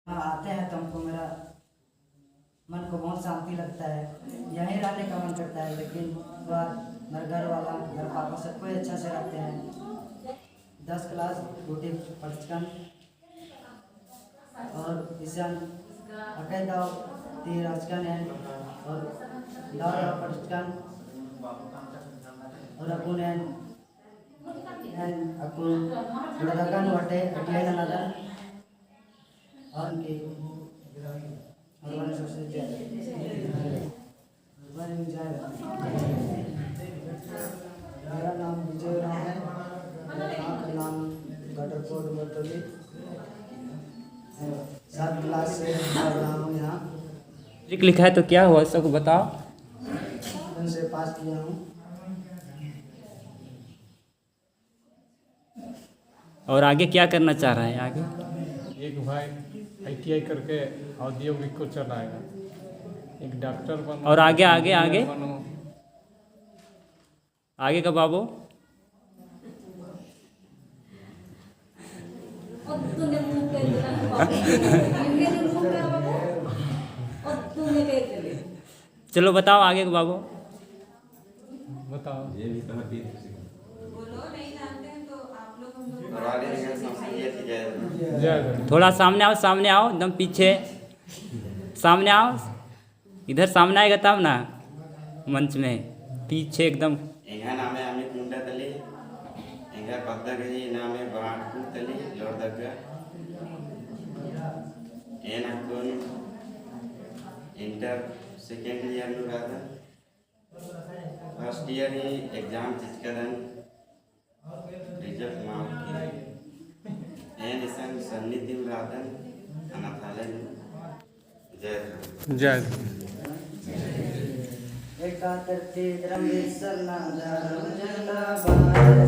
हाँ आते हैं तो हमको मेरा मन को बहुत शांति लगता है, यहीं रहने का मन करता है। लेकिन बात मेरा घर वाला मेरा पापा सब कोई अच्छा से रहते हैं। 10 क्लास रोटी पचकन और इसान अकई दाव ती राजकन है और दाव पचकन और अपुन है अपुन बड़ागन वाटे अटिया नदा और के और वाले सबसे मेरा नाम विजय राम है, गाँव का नाम गटरकोट बटोली। 7 क्लास से पढ़ रहा हूँ यहाँ। मैट्रिक लिखा है तो क्या हुआ सबको बताओ। से पास किया हूँ। और आगे क्या करना चाह रहा है आगे? एक भाई ITI करके औद्योगिक को चलाएगा, एक डॉक्टर बनो और आगे आगे आगे इंजीनियर बनो। आगे का बाबू चलो बताओ आगे का बाबू। बताओ। जय गुरु। थोड़ा सामने आओ एकदम पीछे सामने आओ, इधर सामने आएगा तब ना मंच में, पीछे एकदम। एंगा नामे अमित मुंडा तली एंगा पद्दगरी नामे बराटपुर तली लोरदग्गा एन अकुन इंटर सेकेंड ईयर नु राधन फर्स्ट ईयर ही एग्जाम चिचकदन रिजल्ट मार्क एन इसन सन्निधि राधन अनाथालय जय जय एकादशी ब्रह्मेश्वर नारायण जटाभार।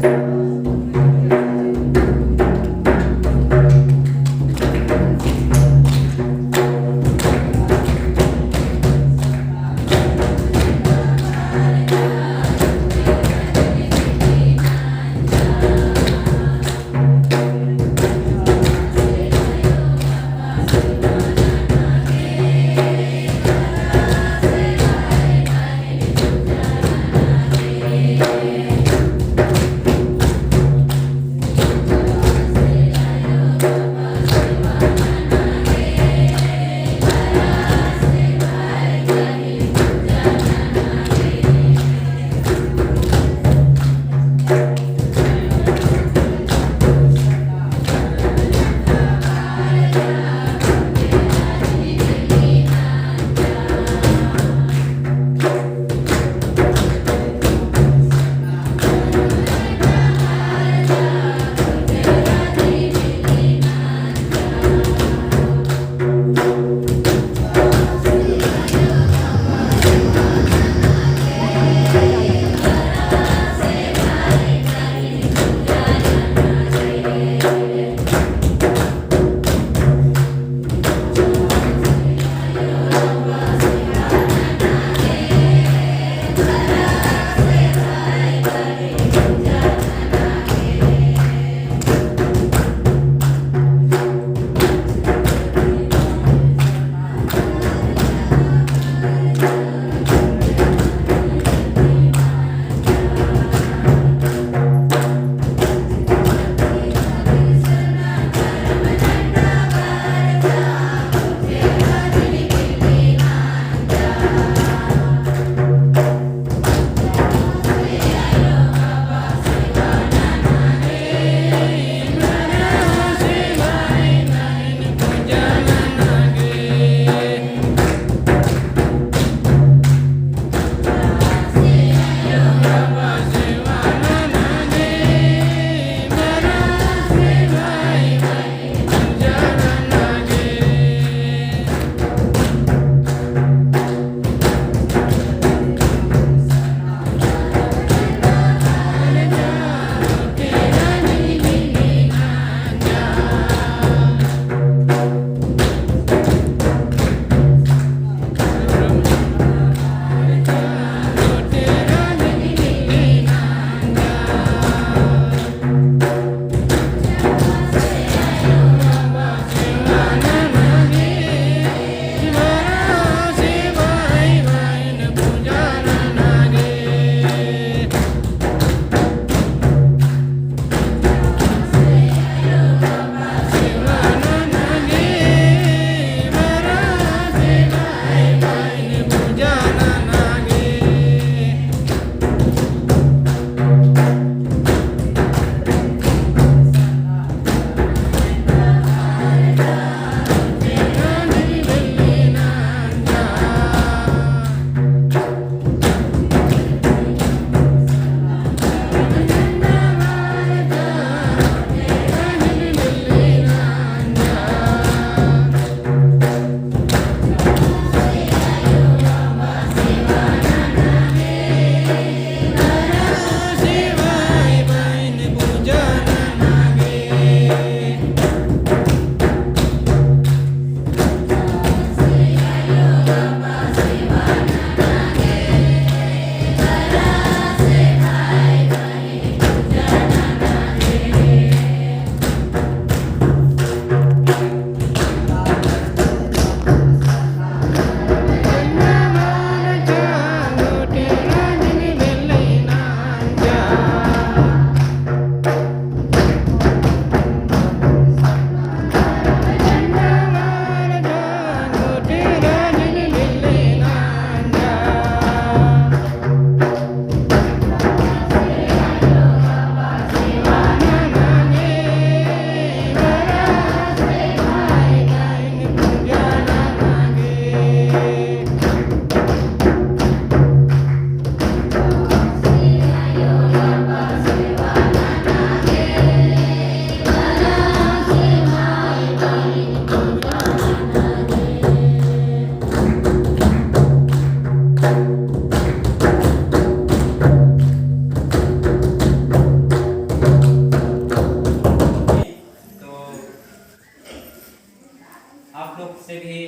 आप लोग से भी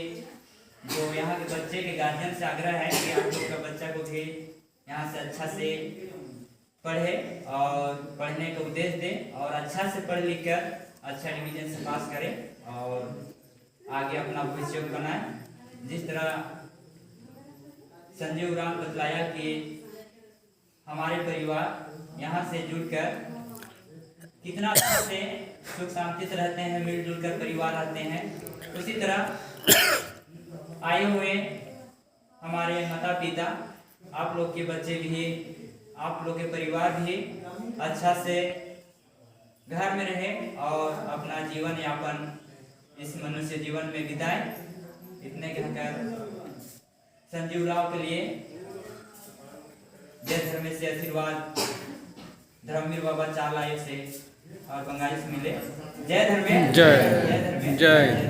जो यहाँ के बच्चे के गार्जियन से आग्रह है कि आप लोग का बच्चा को भी यहाँ से अच्छा से पढ़े और पढ़ने का उद्देश्य दे और अच्छा से पढ़ लिख कर अच्छा डिवीजन से पास करे और आगे अपना भविष्य बनाए। जिस तरह संजीव राम बतलाया कि हमारे परिवार यहाँ से जुड़कर कितना अच्छा से सुख शांति से रहते हैं, मिलजुल कर परिवार रहते हैं। उसी तरह आए हुए हमारे माता पिता, आप लोग के बच्चे भी, आप लोग के परिवार भी अच्छा से घर में रहे और अपना जीवन यापन इस मनुष्य जीवन में बिताए। इतने कहकर संजीव राव के लिए जय धर्म से आशीर्वाद धर्मवीर बाबा चालाय से और बंगाली से मिले। जय धर्मे, जय धर्मे, जय।